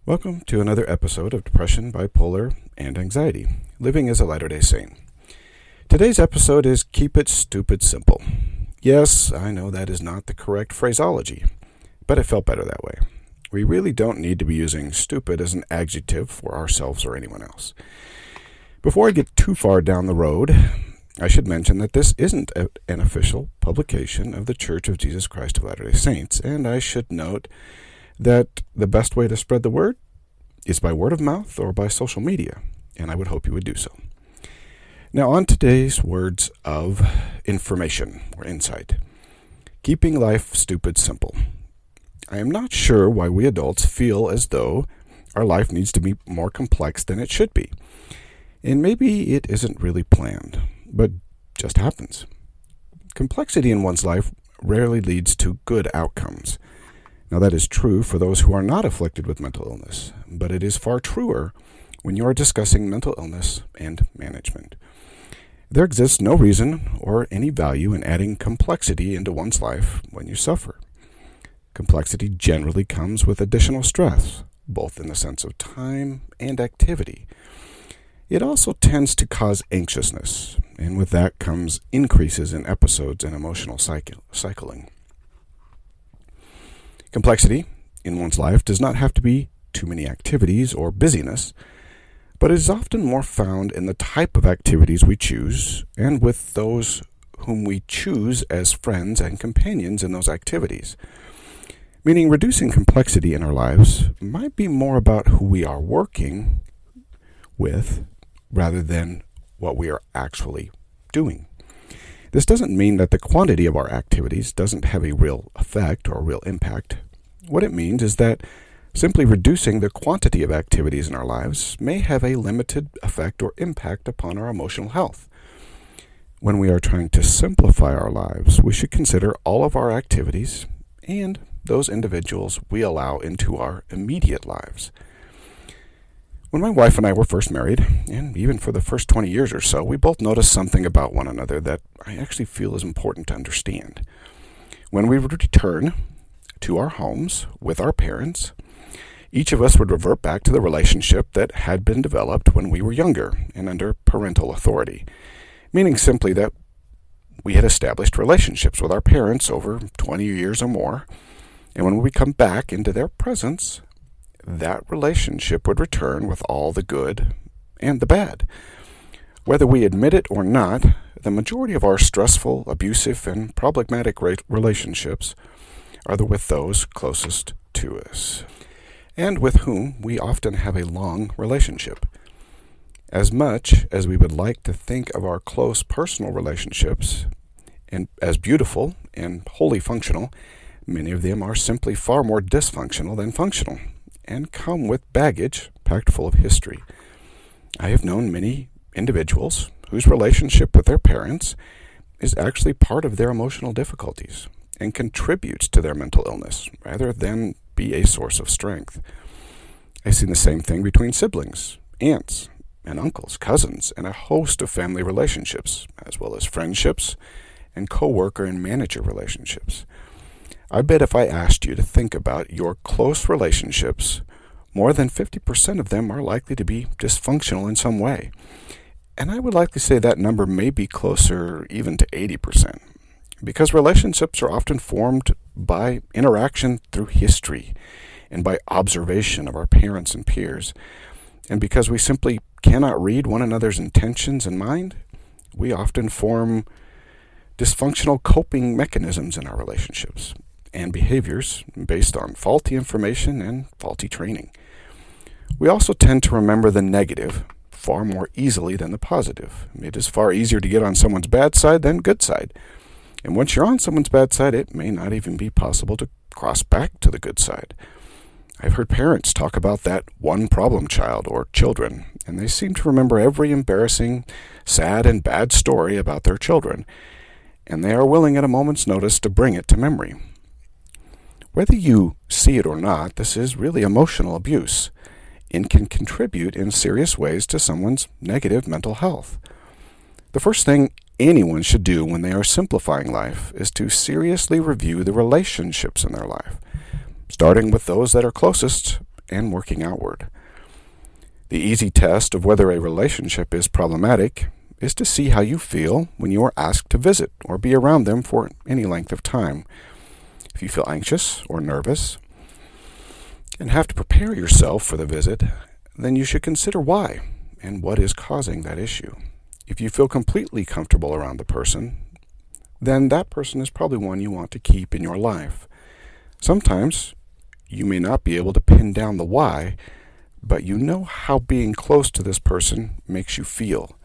Welcome to another episode of Depression, Bipolar, and Anxiety, Living as a Latter-day Saint. Today's episode is Keep It Stupid Simple. Yes, I know that is not the correct phraseology, but it felt better that way. We really don't need to be using stupid as an adjective for ourselves or anyone else. Before I get too far down the road, I should mention that this isn't an official publication of the Church of Jesus Christ of Latter-day Saints, and I should note that the best way to spread the word is by word of mouth or by social media, and I would hope you would do so. Now on today's words of information or insight, keeping life stupid simple. I am not sure why we adults feel as though our life needs to be more complex than it should be. And maybe it isn't really planned, but just happens. Complexity in one's life rarely leads to good outcomes. Now that is true for those who are not afflicted with mental illness, but it is far truer when you are discussing mental illness and management. There exists no reason or any value in adding complexity into one's life when you suffer. Complexity generally comes with additional stress, both in the sense of time and activity. It also tends to cause anxiousness, and with that comes increases in episodes and emotional cycling. Complexity in one's life does not have to be too many activities or busyness, but is often more found in the type of activities we choose and with those whom we choose as friends and companions in those activities. Meaning reducing complexity in our lives might be more about who we are working with rather than what we are actually doing. This doesn't mean that the quantity of our activities doesn't have a real effect or real impact. What it means is that simply reducing the quantity of activities in our lives may have a limited effect or impact upon our emotional health. When we are trying to simplify our lives, we should consider all of our activities and those individuals we allow into our immediate lives. When my wife and I were first married, and even for the first 20 years or so, we both noticed something about one another that I actually feel is important to understand. When we would return to our homes with our parents, each of us would revert back to the relationship that had been developed when we were younger and under parental authority, meaning simply that we had established relationships with our parents over 20 years or more, and when we come back into their presence, that relationship would return with all the good and the bad. Whether we admit it or not, the majority of our stressful, abusive, and problematic relationships are with those closest to us, and with whom we often have a long relationship. As much as we would like to think of our close personal relationships and as beautiful and wholly functional, many of them are simply far more dysfunctional than functional, and come with baggage packed full of history. I have known many individuals whose relationship with their parents is actually part of their emotional difficulties and contributes to their mental illness rather than be a source of strength. I've seen the same thing between siblings, aunts and uncles, cousins, and a host of family relationships, as well as friendships and co-worker and manager relationships. I bet if I asked you to think about your close relationships, more than 50% of them are likely to be dysfunctional in some way. And I would likely say that number may be closer even to 80%, because relationships are often formed by interaction through history and by observation of our parents and peers. And because we simply cannot read one another's intentions in mind, we often form dysfunctional coping mechanisms in our relationships and behaviors based on faulty information and faulty training. We also tend to remember the negative far more easily than the positive. It is far easier to get on someone's bad side than good side. And once you're on someone's bad side, it may not even be possible to cross back to the good side. I've heard parents talk about that one problem child or children, and they seem to remember every embarrassing, sad, and bad story about their children, and they are willing at a moment's notice to bring it to memory. Whether you see it or not, this is really emotional abuse and can contribute in serious ways to someone's negative mental health. The first thing anyone should do when they are simplifying life is to seriously review the relationships in their life, starting with those that are closest and working outward. The easy test of whether a relationship is problematic is to see how you feel when you are asked to visit or be around them for any length of time. If you feel anxious or nervous and have to prepare yourself for the visit, then you should consider why and what is causing that issue. If you feel completely comfortable around the person, then that person is probably one you want to keep in your life. Sometimes you may not be able to pin down the why, but you know how being close to this person makes you feel.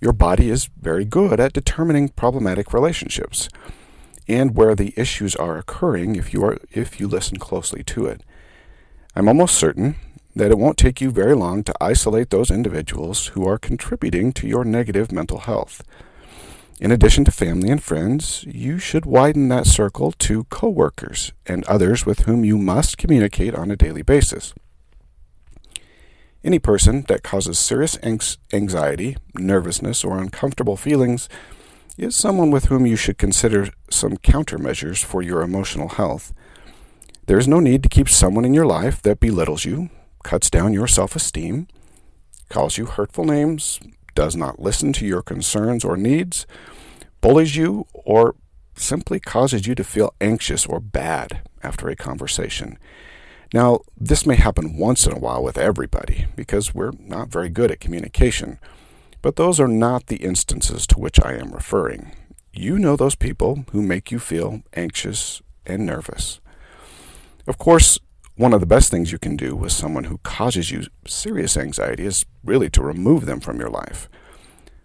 Your body is very good at determining problematic relationships and where the issues are occurring if you listen closely to it. I'm almost certain that it won't take you very long to isolate those individuals who are contributing to your negative mental health. In addition to family and friends, you should widen that circle to coworkers and others with whom you must communicate on a daily basis. Any person that causes serious anxiety, nervousness, or uncomfortable feelings is someone with whom you should consider some countermeasures for your emotional health. There is no need to keep someone in your life that belittles you, cuts down your self-esteem, calls you hurtful names, does not listen to your concerns or needs, bullies you, or simply causes you to feel anxious or bad after a conversation. Now, this may happen once in a while with everybody because we're not very good at communication, but those are not the instances to which I am referring. You know those people who make you feel anxious and nervous. Of course, one of the best things you can do with someone who causes you serious anxiety is really to remove them from your life.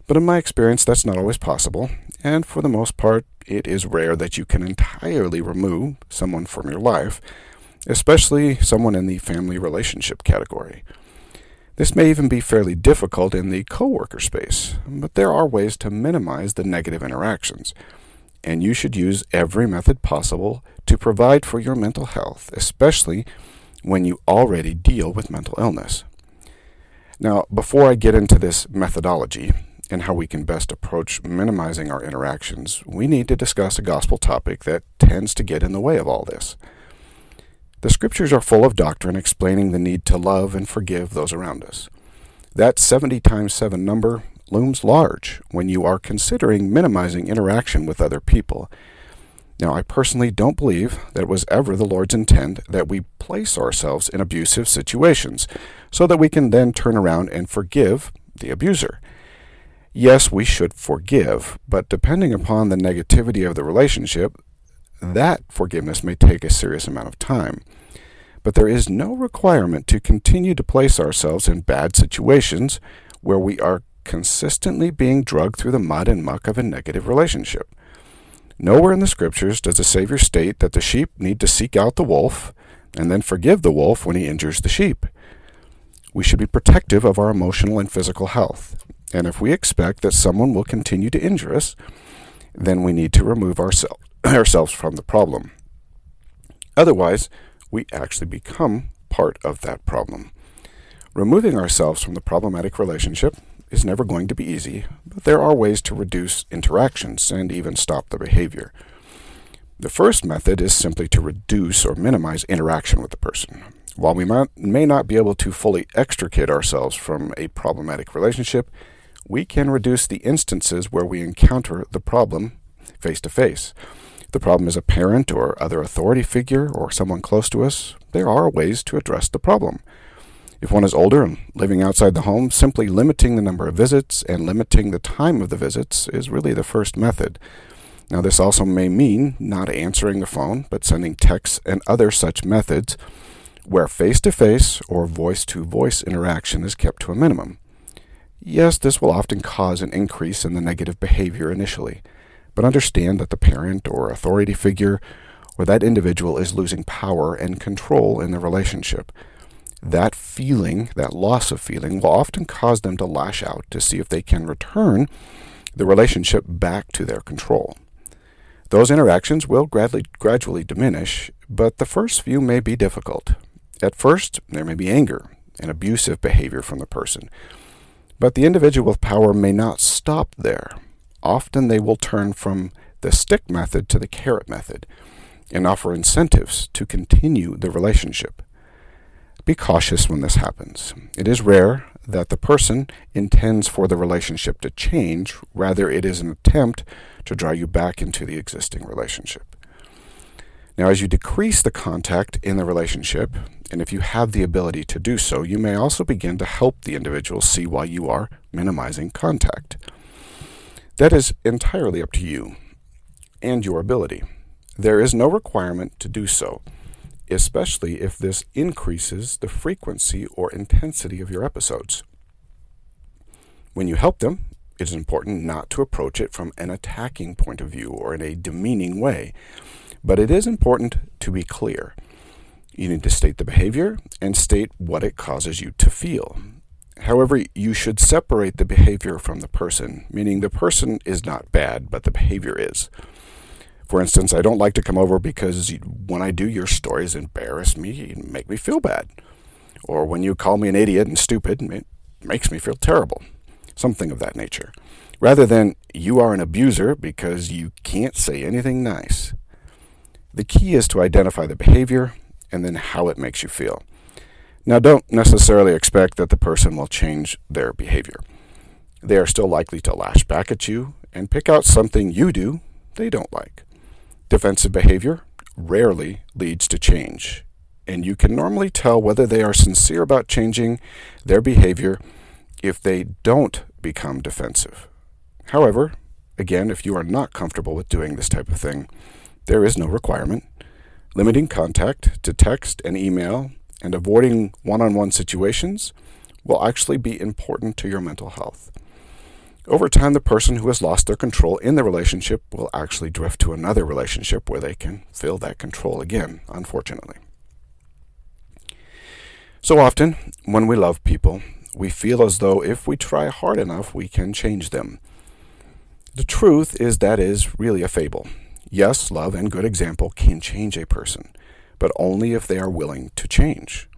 But in my experience, that's not always possible, and for the most part, it is rare that you can entirely remove someone from your life, especially someone in the family relationship category. This may even be fairly difficult in the coworker space, but there are ways to minimize the negative interactions, and you should use every method possible to provide for your mental health, especially when you already deal with mental illness. Now, before I get into this methodology and how we can best approach minimizing our interactions, we need to discuss a gospel topic that tends to get in the way of all this. The scriptures are full of doctrine explaining the need to love and forgive those around us. That 70 times 7 number looms large when you are considering minimizing interaction with other people. Now, I personally don't believe that it was ever the Lord's intent that we place ourselves in abusive situations so that we can then turn around and forgive the abuser. Yes, we should forgive, but depending upon the negativity of the relationship, that forgiveness may take a serious amount of time. But there is no requirement to continue to place ourselves in bad situations where we are consistently being dragged through the mud and muck of a negative relationship. Nowhere in the scriptures does the Savior state that the sheep need to seek out the wolf and then forgive the wolf when he injures the sheep. We should be protective of our emotional and physical health, and if we expect that someone will continue to injure us, then we need to remove ourselves from the problem. Otherwise, we actually become part of that problem. Removing ourselves from the problematic relationship is never going to be easy, but there are ways to reduce interactions and even stop the behavior. The first method is simply to reduce or minimize interaction with the person. While we may not be able to fully extricate ourselves from a problematic relationship, we can reduce the instances where we encounter the problem face to face. If the problem is a parent or other authority figure or someone close to us, there are ways to address the problem. If one is older and living outside the home, simply limiting the number of visits and limiting the time of the visits is really the first method. Now, this also may mean not answering the phone, but sending texts and other such methods where face-to-face or voice-to-voice interaction is kept to a minimum. Yes, this will often cause an increase in the negative behavior initially, but understand that the parent or authority figure or that individual is losing power and control in the relationship. That feeling, that loss of feeling, will often cause them to lash out to see if they can return the relationship back to their control. Those interactions will gradually diminish, but the first few may be difficult. At first, there may be anger and abusive behavior from the person, but the individual with power may not stop there. Often they will turn from the stick method to the carrot method and offer incentives to continue the relationship. be cautious when this happens. It is rare that the person intends for the relationship to change. Rather, it is an attempt to draw you back into the existing relationship. Now, as you decrease the contact in the relationship, and if you have the ability to do so, you may also begin to help the individual see why you are minimizing contact. That is entirely up to you and your ability. There is no requirement to do so, especially if this increases the frequency or intensity of your episodes. When you help them, it is important not to approach it from an attacking point of view or in a demeaning way, but it is important to be clear. You need to state the behavior and state what it causes you to feel. However, you should separate the behavior from the person, meaning the person is not bad, but the behavior is. For instance, I don't like to come over because when I do, your stories embarrass me and make me feel bad. Or when you call me an idiot and stupid, it makes me feel terrible. Something of that nature. Rather than, you are an abuser because you can't say anything nice. The key is to identify the behavior and then how it makes you feel. Now, don't necessarily expect that the person will change their behavior. They are still likely to lash back at you and pick out something you do they don't like. Defensive behavior rarely leads to change, and you can normally tell whether they are sincere about changing their behavior if they don't become defensive. However, again, if you are not comfortable with doing this type of thing, there is no requirement. Limiting contact to text and email and avoiding one-on-one situations will actually be important to your mental health. Over time, the person who has lost their control in the relationship will actually drift to another relationship where they can feel that control again, unfortunately. So often, when we love people, we feel as though if we try hard enough, we can change them. The truth is that is really a fable. Yes, love and good example can change a person, but only if they are willing to change.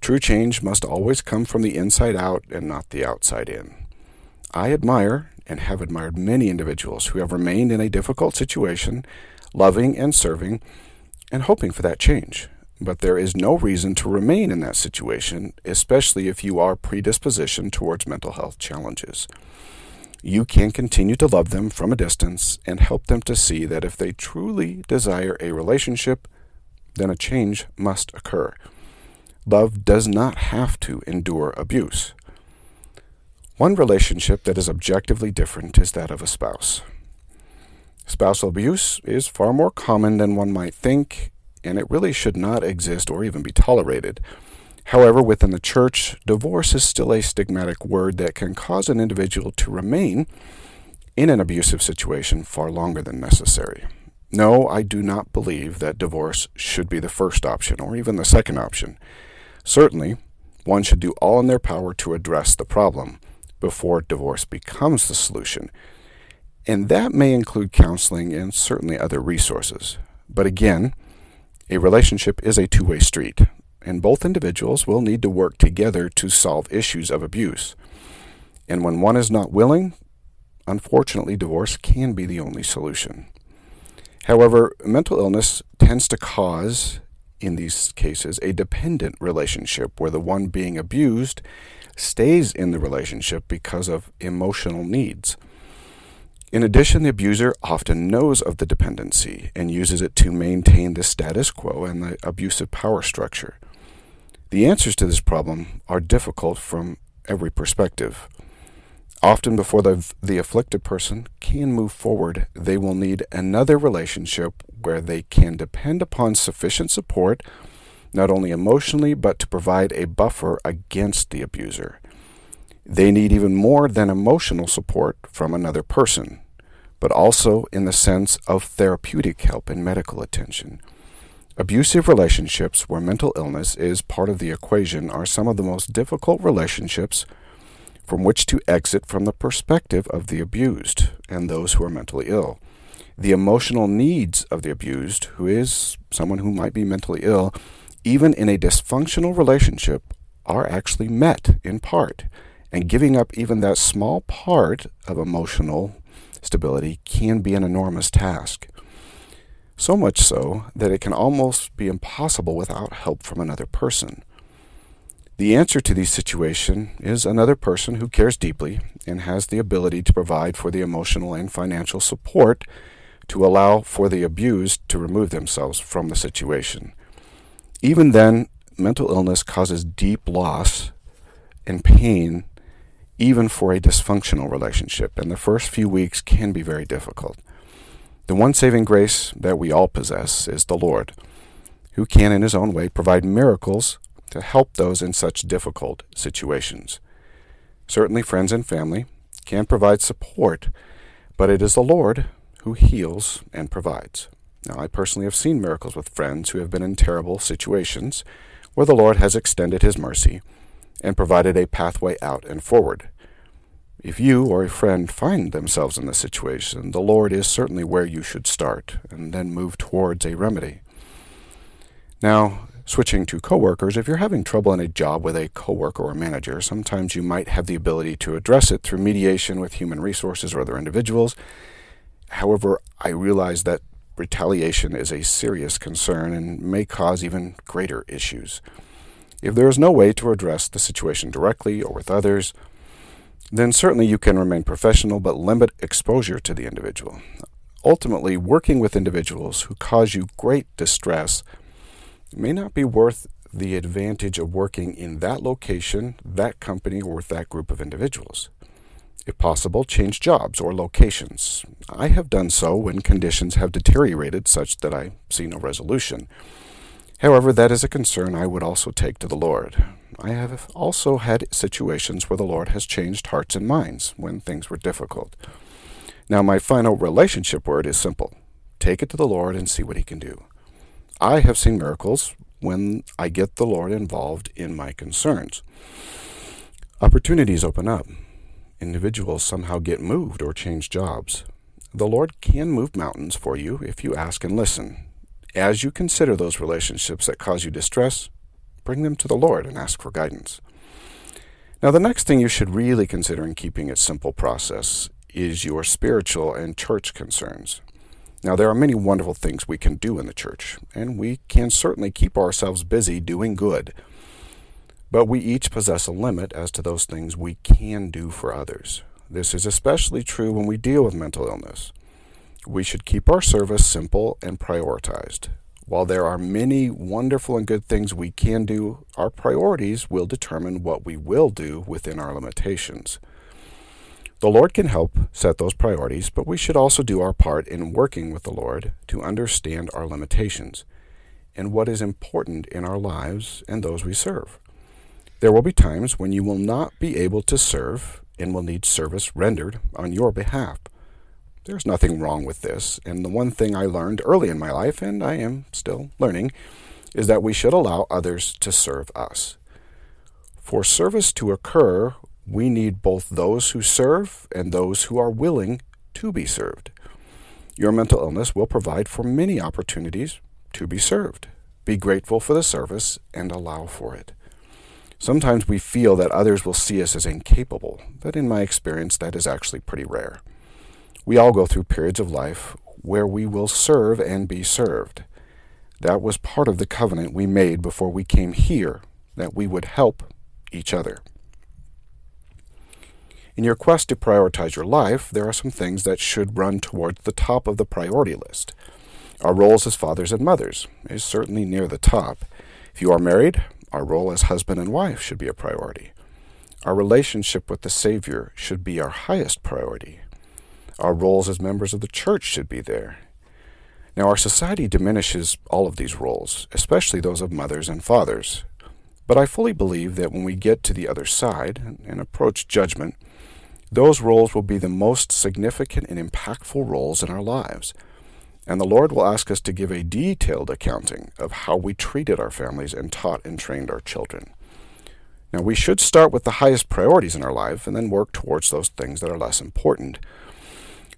True change must always come from the inside out and not the outside in. I admire and have admired many individuals who have remained in a difficult situation, loving and serving, and hoping for that change. But there is no reason to remain in that situation, especially if you are predispositioned towards mental health challenges. You can continue to love them from a distance and help them to see that if they truly desire a relationship, then a change must occur. Love does not have to endure abuse. One relationship that is objectively different is that of a spouse. Spousal abuse is far more common than one might think, and it really should not exist or even be tolerated. However, within the church, divorce is still a stigmatic word that can cause an individual to remain in an abusive situation far longer than necessary. No, I do not believe that divorce should be the first option or even the second option. Certainly, one should do all in their power to address the problem before divorce becomes the solution. And that may include counseling and certainly other resources. But again, a relationship is a two-way street, and both individuals will need to work together to solve issues of abuse. And when one is not willing, unfortunately, divorce can be the only solution. However, mental illness tends to cause, in these cases, a dependent relationship where the one being abused stays in the relationship because of emotional needs. In addition, the abuser often knows of the dependency and uses it to maintain the status quo and the abusive power structure. The answers to this problem are difficult from every perspective. Often before the afflicted person can move forward, they will need another relationship where they can depend upon sufficient support, not only emotionally, but to provide a buffer against the abuser. They need even more than emotional support from another person, but also in the sense of therapeutic help and medical attention. Abusive relationships where mental illness is part of the equation are some of the most difficult relationships from which to exit from the perspective of the abused and those who are mentally ill. The emotional needs of the abused, who is someone who might be mentally ill, even in a dysfunctional relationship, are actually met in part, and giving up even that small part of emotional stability can be an enormous task. So much so that it can almost be impossible without help from another person. The answer to this situation is another person who cares deeply and has the ability to provide for the emotional and financial support to allow for the abused to remove themselves from the situation. Even then, mental illness causes deep loss and pain even for a dysfunctional relationship, and the first few weeks can be very difficult. The one saving grace that we all possess is the Lord, who can in his own way provide miracles to help those in such difficult situations. Certainly friends and family can provide support, but it is the Lord who heals and provides. Now, I personally have seen miracles with friends who have been in terrible situations where the Lord has extended his mercy and provided a pathway out and forward. If you or a friend find themselves in this situation, the Lord is certainly where you should start and then move towards a remedy. Now, switching to coworkers, if you're having trouble in a job with a coworker or manager, sometimes you might have the ability to address it through mediation with human resources or other individuals. However, I realize that retaliation is a serious concern and may cause even greater issues. If there is no way to address the situation directly or with others, then certainly you can remain professional but limit exposure to the individual. Ultimately, working with individuals who cause you great distress may not be worth the advantage of working in that location, that company, or with that group of individuals. If possible, change jobs or locations. I have done so when conditions have deteriorated such that I see no resolution. However, that is a concern I would also take to the Lord. I have also had situations where the Lord has changed hearts and minds when things were difficult. Now, my final relationship word is simple. Take it to the Lord and see what he can do. I have seen miracles when I get the Lord involved in my concerns. Opportunities open up. Individuals somehow get moved or change jobs. The Lord can move mountains for you if you ask and listen. As you consider those relationships that cause you distress, bring them to the Lord and ask for guidance. Now, the next thing you should really consider in keeping a simple process is your spiritual and church concerns. Now, there are many wonderful things we can do in the church, and we can certainly keep ourselves busy doing good. But we each possess a limit as to those things we can do for others. This is especially true when we deal with mental illness. We should keep our service simple and prioritized. While there are many wonderful and good things we can do, our priorities will determine what we will do within our limitations. The Lord can help set those priorities, but we should also do our part in working with the Lord to understand our limitations and what is important in our lives and those we serve. There will be times when you will not be able to serve and will need service rendered on your behalf. There's nothing wrong with this, and the one thing I learned early in my life, and I am still learning, is that we should allow others to serve us. For service to occur, we need both those who serve and those who are willing to be served. Your mental illness will provide for many opportunities to be served. Be grateful for the service and allow for it. Sometimes we feel that others will see us as incapable, but in my experience, that is actually pretty rare. We all go through periods of life where we will serve and be served. That was part of the covenant we made before we came here, that we would help each other. In your quest to prioritize your life, there are some things that should run towards the top of the priority list. Our roles as fathers and mothers is certainly near the top. If you are married, our role as husband and wife should be a priority. Our relationship with the Savior should be our highest priority. Our roles as members of the church should be there. Now, our society diminishes all of these roles, especially those of mothers and fathers. But I fully believe that when we get to the other side and approach judgment, those roles will be the most significant and impactful roles in our lives. And the Lord will ask us to give a detailed accounting of how we treated our families and taught and trained our children. Now, we should start with the highest priorities in our life and then work towards those things that are less important.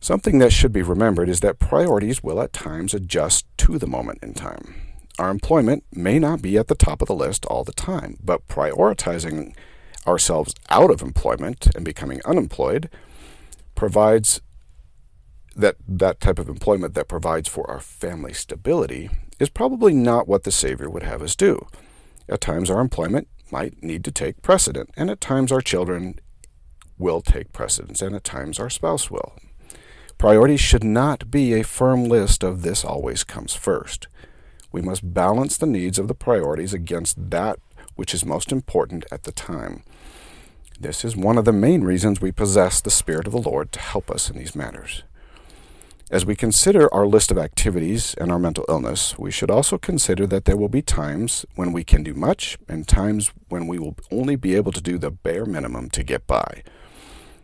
Something that should be remembered is that priorities will at times adjust to the moment in time. Our employment may not be at the top of the list all the time, but prioritizing ourselves out of employment and becoming unemployed provides that type of employment that provides for our family stability is probably not what the Savior would have us do. At times our employment might need to take precedent, and at times our children will take precedence, and at times our spouse will. Priorities should not be a firm list of this always comes first. We must balance the needs of the priorities against that which is most important at the time. This is one of the main reasons we possess the Spirit of the Lord to help us in these matters. As we consider our list of activities and our mental illness, we should also consider that there will be times when we can do much and times when we will only be able to do the bare minimum to get by.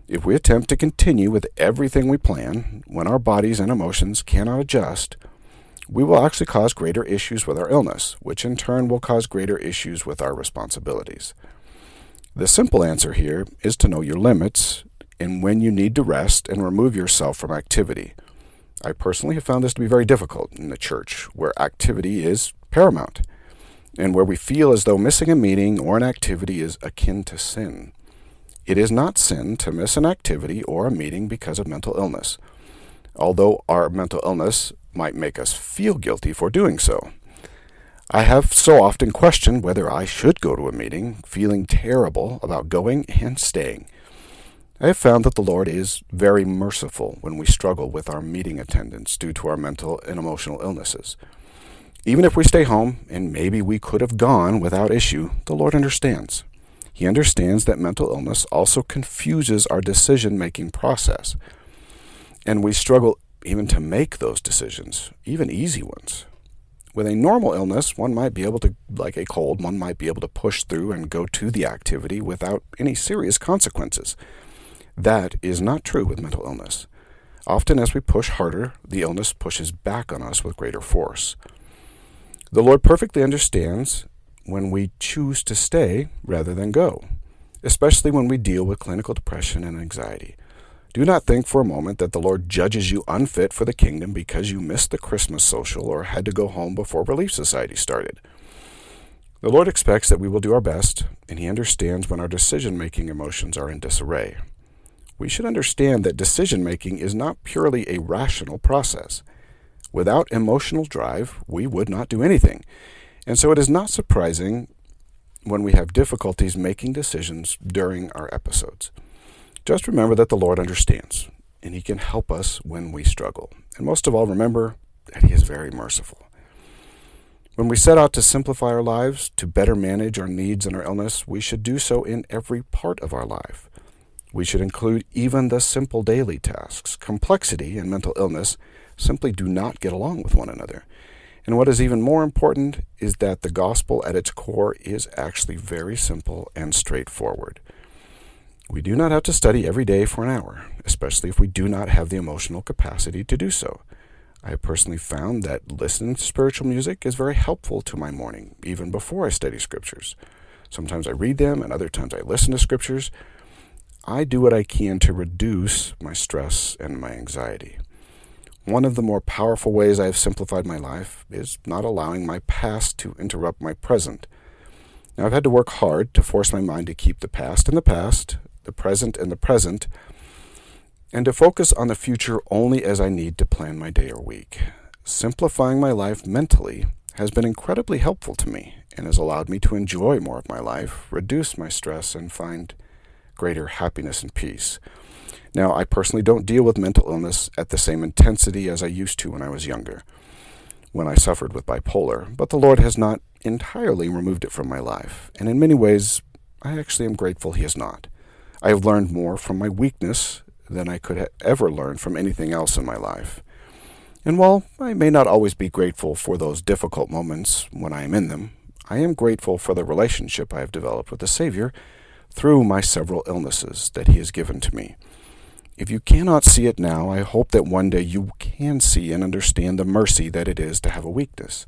If we attempt to continue with everything we plan, when our bodies and emotions cannot adjust, we will actually cause greater issues with our illness, which in turn will cause greater issues with our responsibilities. The simple answer here is to know your limits and when you need to rest and remove yourself from activity. I personally have found this to be very difficult in the church, where activity is paramount, and where we feel as though missing a meeting or an activity is akin to sin. It is not sin to miss an activity or a meeting because of mental illness, although our mental illness might make us feel guilty for doing so. I have so often questioned whether I should go to a meeting, feeling terrible about going and staying. I have found that the Lord is very merciful when we struggle with our meeting attendance due to our mental and emotional illnesses. Even if we stay home, and maybe we could have gone without issue, the Lord understands. He understands that mental illness also confuses our decision-making process, and we struggle even to make those decisions, even easy ones. With a normal illness, one might be able to, like a cold, one might be able to push through and go to the activity without any serious consequences. That is not true with mental illness. Often as we push harder, the illness pushes back on us with greater force. The Lord perfectly understands when we choose to stay rather than go, especially when we deal with clinical depression and anxiety. Do not think for a moment that the Lord judges you unfit for the kingdom because you missed the Christmas social or had to go home before Relief Society started. The Lord expects that we will do our best, and He understands when our decision-making emotions are in disarray. We should understand that decision-making is not purely a rational process. Without emotional drive, we would not do anything, and so it is not surprising when we have difficulties making decisions during our episodes. Just remember that the Lord understands, and He can help us when we struggle. And most of all, remember that He is very merciful. When we set out to simplify our lives, to better manage our needs and our illness, we should do so in every part of our life. We should include even the simple daily tasks. Complexity and mental illness simply do not get along with one another. And what is even more important is that the gospel at its core is actually very simple and straightforward. We do not have to study every day for an hour, especially if we do not have the emotional capacity to do so. I have personally found that listening to spiritual music is very helpful to my morning, even before I study scriptures. Sometimes I read them, and other times I listen to scriptures. I do what I can to reduce my stress and my anxiety. One of the more powerful ways I have simplified my life is not allowing my past to interrupt my present. Now, I've had to work hard to force my mind to keep the past in the past, the present in the present, and to focus on the future only as I need to plan my day or week. Simplifying my life mentally has been incredibly helpful to me and has allowed me to enjoy more of my life, reduce my stress, and find greater happiness and peace. Now, I personally don't deal with mental illness at the same intensity as I used to when I was younger, when I suffered with bipolar, but the Lord has not entirely removed it from my life, and in many ways, I actually am grateful He has not. I have learned more from my weakness than I could ever learn from anything else in my life. And while I may not always be grateful for those difficult moments when I am in them, I am grateful for the relationship I have developed with the Savior through my several illnesses that He has given to me. If you cannot see it now, I hope that one day you can see and understand the mercy that it is to have a weakness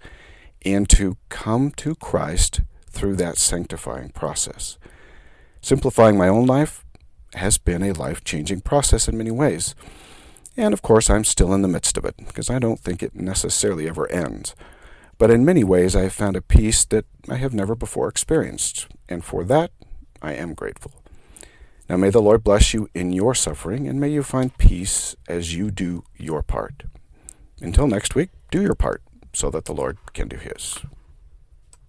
and to come to Christ through that sanctifying process. Simplifying my own life has been a life-changing process in many ways. And of course, I'm still in the midst of it, because I don't think it necessarily ever ends. But in many ways, I have found a peace that I have never before experienced, and for that, I am grateful. Now may the Lord bless you in your suffering, and may you find peace as you do your part. Until next week, do your part, so that the Lord can do His.